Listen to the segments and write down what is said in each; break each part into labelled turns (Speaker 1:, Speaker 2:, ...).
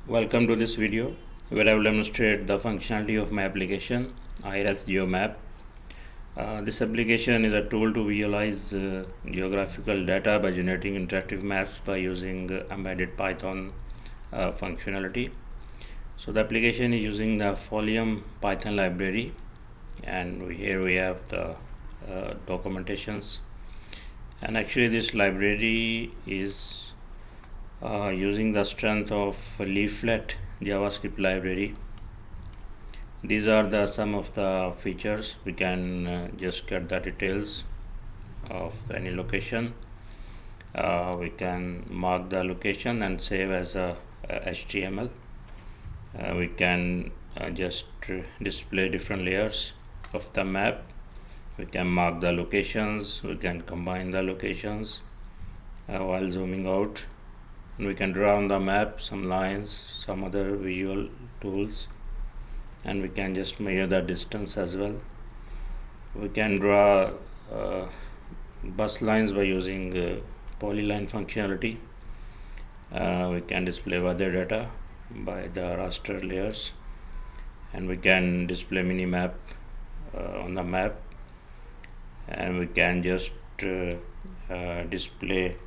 Speaker 1: Welcome to this video where I will demonstrate the functionality of my application IRS Geo Map. This application is a tool to visualize geographical data by generating interactive maps by using embedded Python functionality. So the application is using the Folium Python library, and here we have the documentations. And actually this library is using the strength of leaflet JavaScript library. These are some of the features. We can just get the details of any location. We can mark the location and save as a HTML. We can just display different layers of the map. We can mark the locations. We can combine the locations while zooming out. And we can draw on the map some lines, some other visual tools, and we can just measure the distance as well. We can draw bus lines by using polyline functionality. We can display weather data by the raster layers, and we can display mini map on the map, and we can just display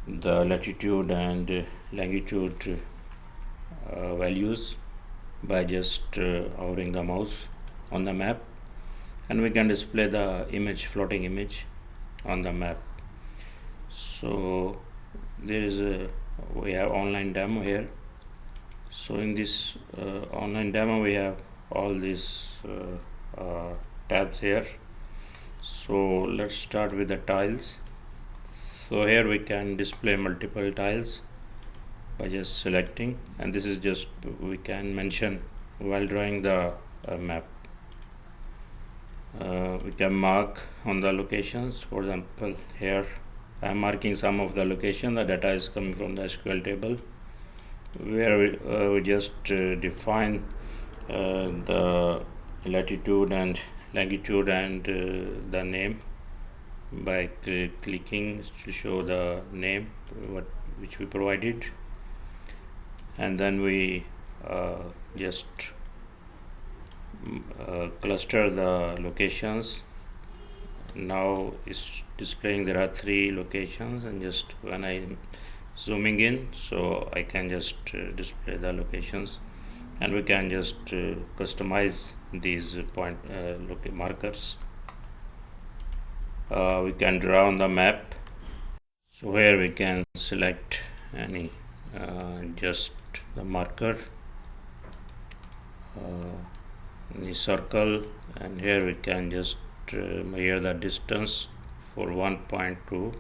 Speaker 1: the latitude and longitude values by just hovering the mouse on the map, and we can display the floating image on the map. So there is we have online demo here. So in this online demo we have all these tabs here. So let's start with the tiles. So here we can display multiple tiles by just selecting, and this is just we can mention while drawing the map. We can mark on the locations. For example, here I am marking some of the location. The data is coming from the SQL table, where we just define the latitude and longitude and the name by clicking to show the name which we provided, and then we just cluster the locations. Now it's displaying there are 3 locations, and just when I'm zooming in, so I can just display the locations, and we can just customize these point markers. We can draw on the map. So here we can select any just the marker, the circle, and here we can just measure the distance for one point to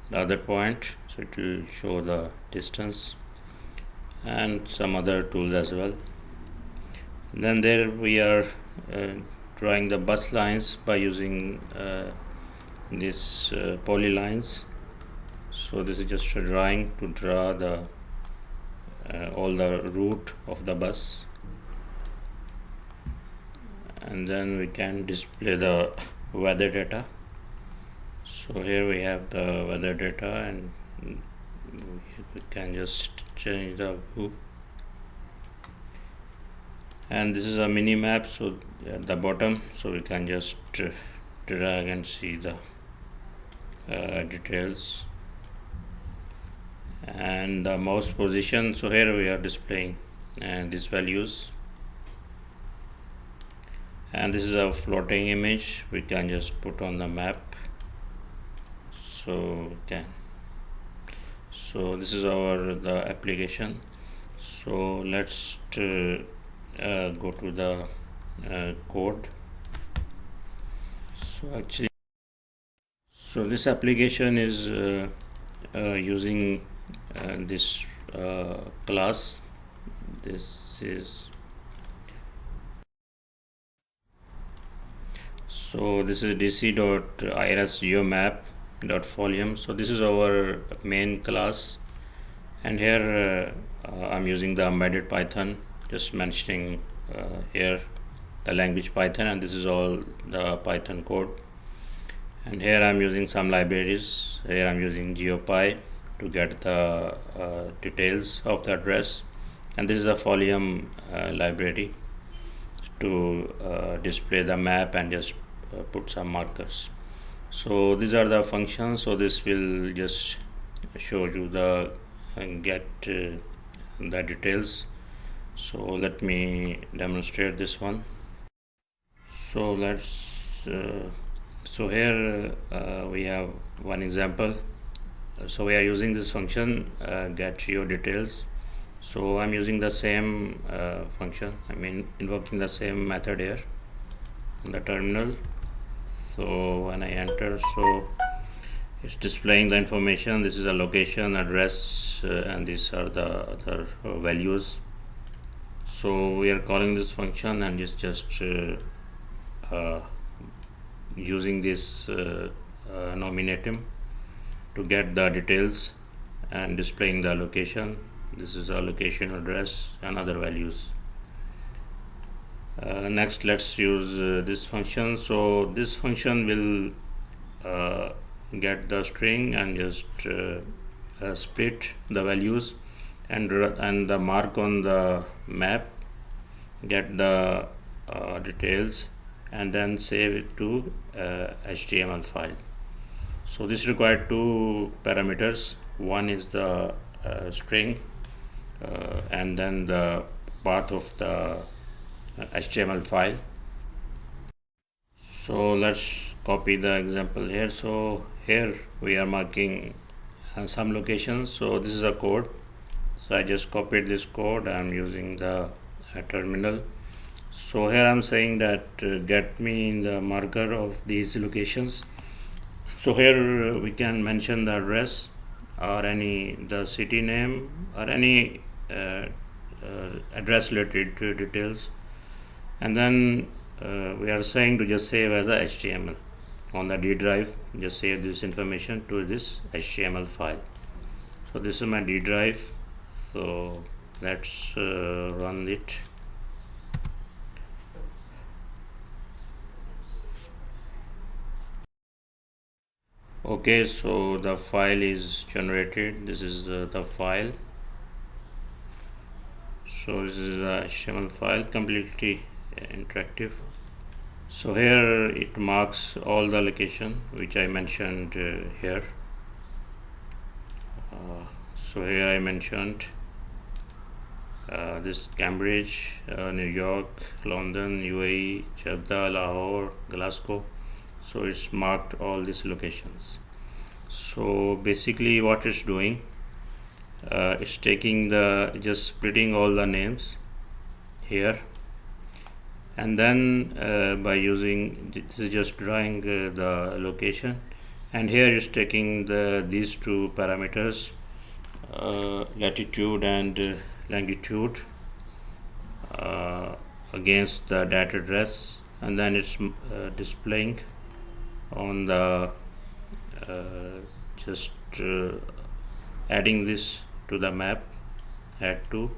Speaker 1: the other point, so it will show the distance, and some other tools as well. And then there we are drawing the bus lines by using these polylines. So this is just a drawing to draw the all the route of the bus, and then we can display the weather data. So here we have the weather data, and we can just change the view, and this is a mini map, so at the bottom, so we can just drag and see the details and the mouse position. So here we are displaying these values, and this is a floating image we can just put on the map. So this is the application. So let's go to the code. So this application is using this class. This is dc.irs.geomap.folium. So this is our main class, and here I'm using the embedded Python, just mentioning here the language Python, and this is all the Python code. And here I'm using some libraries. Here I'm using GeoPy to get the details of the address, and this is a Folium library to display the map and just put some markers. So these are the functions. So this will just show you the get the details. So let me demonstrate this one. So let's so here we have one example. So we are using this function get geo details. So I'm using the same function, I mean invoking the same method here in the terminal. So when I enter, so it's displaying the information. This is a location, address, and these are the other values. So we are calling this function, and it's just using this nominatim to get the details and displaying the location. This is a location, address, and other values. Next, let's use this function. So this function will get the string and just split the values and the mark on the map, get the details, and then save it to HTML file. So this required two parameters. One is the string and then the path of the HTML file. So let's copy the example here. So here we are marking some locations. So this is a code. So I just copied this code. I'm using the terminal. So here I'm saying that get me the marker of these locations. So here we can mention the address or the city name or any address related details, and then we are saying to just save as a HTML on the D drive. Just save this information to this HTML file. So this is my D drive. So let's run it. Okay, so the file is generated. This is the file. So this is a HTML file, completely interactive. So here it marks all the location which I mentioned here. So here I mentioned this Cambridge, New York, London, UAE, Jeddah, Lahore, Glasgow. So it's marked all these locations. So basically what it's doing, it's taking just splitting all the names here, and then by using this is just drawing the location, and here is taking these two parameters, latitude and longitude, against the data address, and then it's displaying on the just adding this to the map, add to,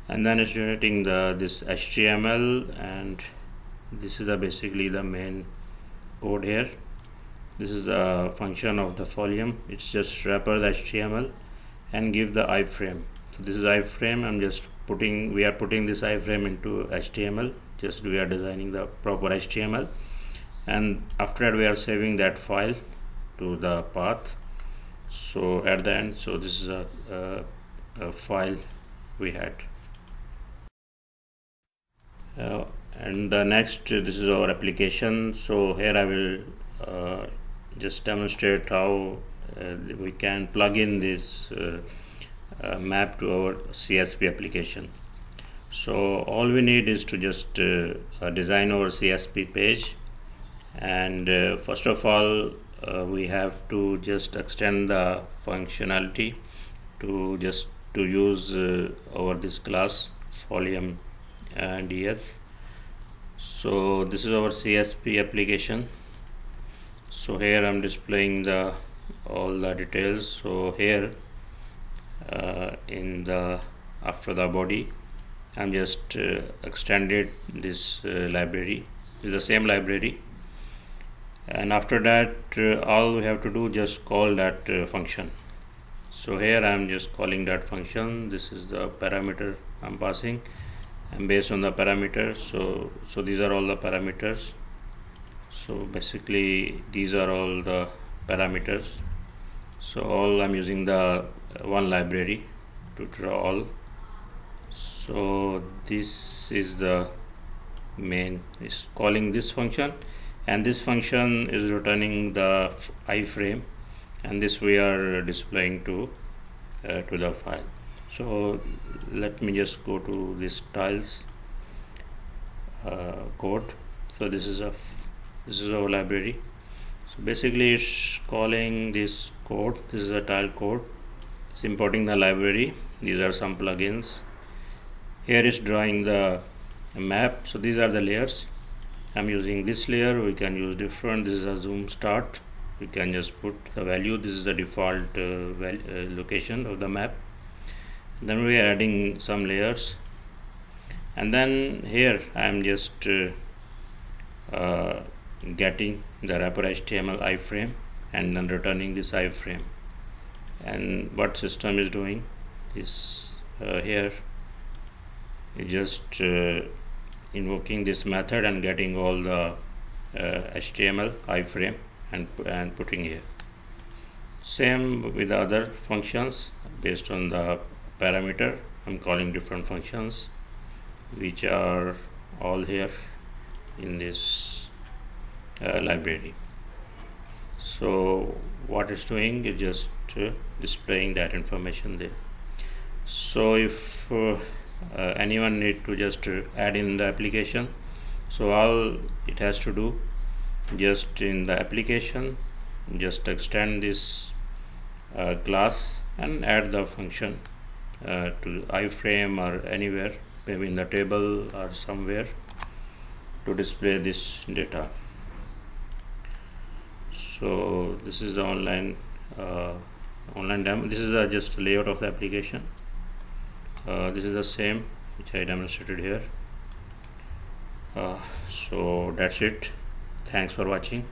Speaker 1: and then it's generating this HTML, and this is basically the main code here. This is the function of the Folium. It's just wrapper the HTML and give the iframe. So this is iframe. We are putting this iframe into HTML. Just we are designing the proper HTML, and after that we are saving that file to the path. So at the end, so this is a file we had. And the next, this is our application. So here I will just demonstrate how we can plug in this map to our CSP application. So all we need is to just design our CSP page, and first of all we have to just extend the functionality to use over this class Folium DS. So this is our CSP application. So here I'm displaying all the details. So here after the body, I'm just extended this library. It's the same library, and after that all we have to do just call that function. So here I am just calling that function. This is the parameter I'm passing, and based on the parameters, so these are all the parameters. So basically these are all the parameters. So all I'm using the one library to draw all. So this is the main is calling this function, and this function is returning the iframe, and this we are displaying to the file. So let me just go to this tiles code. So this is our library. So basically it's calling this code. This is a tile code. It's importing the library. These are some plugins. Here is drawing the map. So these are the layers. I'm using this layer. We can use different. This is a zoom start. We can just put the value. This is the default location of the map. Then we are adding some layers, and then here I am just getting the wrapper HTML iframe and then returning this iframe. And what system is doing is here is just invoking this method and getting all the HTML iframe and putting here. Same with the other functions. Based on the parameter, I'm calling different functions which are all here in this library. So what it's doing is just displaying that information there. So if anyone need to just add in the application, so all it has to do, just in the application, just extend this class and add the function to iframe or anywhere, maybe in the table or somewhere, to display this data. So this is the online demo. This is just layout of the application. This is the same which I demonstrated here. So that's it. Thanks for watching.